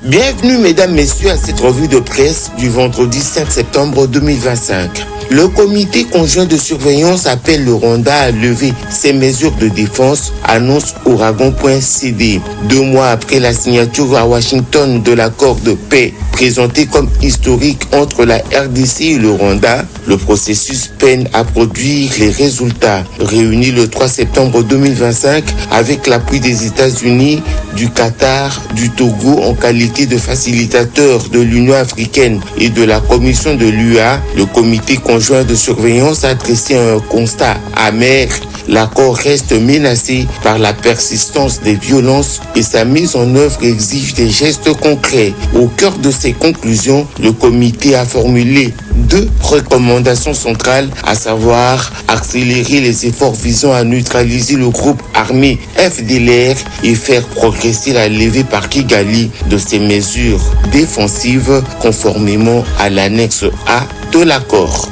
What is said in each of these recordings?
Bienvenue mesdames, messieurs à cette revue de presse du vendredi 5 septembre 2025. Le comité conjoint de surveillance appelle le Rwanda à lever ses mesures de défense, annonce Ouragan.cd. 2 mois après la signature à Washington de l'accord de paix présenté comme historique entre la RDC et le Rwanda, le processus peine à produire les résultats. Réunis le 3 septembre 2025 avec l'appui des États-Unis, du Qatar, du Togo en qualité de facilitateur de l'Union africaine et de la Commission de l'UA, le comité conjoint de surveillance a dressé un constat amer. L'accord reste menacé par la persistance des violences et sa mise en œuvre exige des gestes concrets. Au cœur de ses conclusions, le comité a formulé 2 recommandations centrales, à savoir accélérer les efforts visant à neutraliser le groupe armé FDLR et faire progresser la levée par Kigali de ces mesures défensives conformément à l'annexe A de l'accord.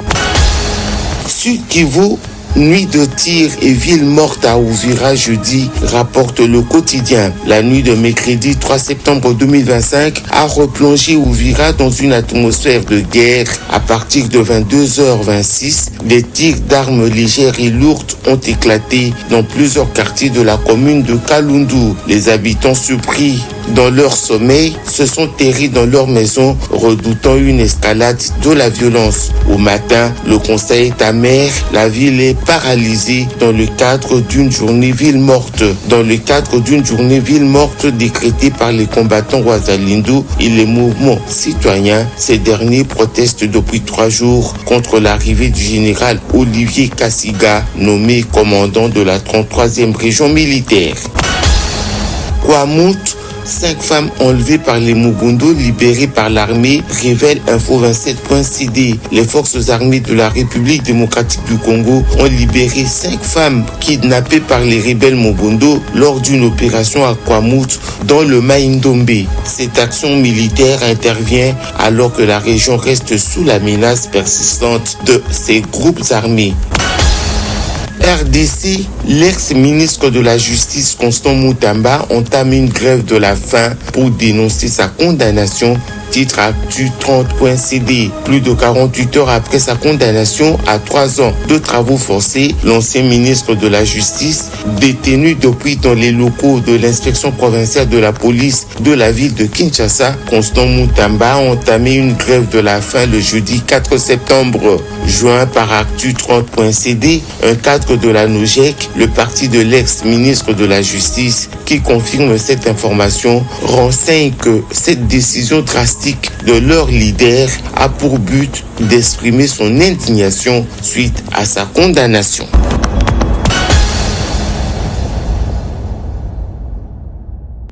Sud Kivu, nuit de tir et ville morte à Uvira jeudi, rapporte le quotidien. La nuit de mercredi 3 septembre 2025 a replongé Uvira dans une atmosphère de guerre. À partir de 22h26, des tirs d'armes légères et lourdes ont éclaté dans plusieurs quartiers de la commune de Kalundu. Les habitants surpris dans leur sommeil se sont terrés dans leur maison, redoutant une escalade de la violence. Au matin, le constat est amer, la ville est paralysée dans le cadre d'une journée ville morte. Dans le cadre d'une journée ville morte décrétée par les combattants Wazalendo et les mouvements citoyens, ces derniers protestent depuis 3 jours contre l'arrivée du général Olivier Kassiga, nommé commandant de la 33e région militaire. Kwamout, 5 femmes enlevées par les Mugundu libérées par l'armée, révèle Info27.cd. Les forces armées de la République démocratique du Congo ont libéré 5 femmes kidnappées par les rebelles Mugundu lors d'une opération à Kwamout dans le Maïndombe. Cette action militaire intervient alors que la région reste sous la menace persistante de ces groupes armés. RDC, l'ex-ministre de la Justice Constant Moutamba entame une grève de la faim pour dénoncer sa condamnation. Titre Actu30.cd. Plus de 48 heures après sa condamnation à 3 ans de travaux forcés, l'ancien ministre de la Justice, détenu depuis dans les locaux de l'inspection provinciale de la police de la ville de Kinshasa, Constant Moutamba a entamé une grève de la faim le jeudi 4 septembre. Joint par Actu30.cd, un cadre de la NOJEC, le parti de l'ex-ministre de la Justice, qui confirme cette information, renseigne que cette décision drastique de leur leader a pour but d'exprimer son indignation suite à sa condamnation.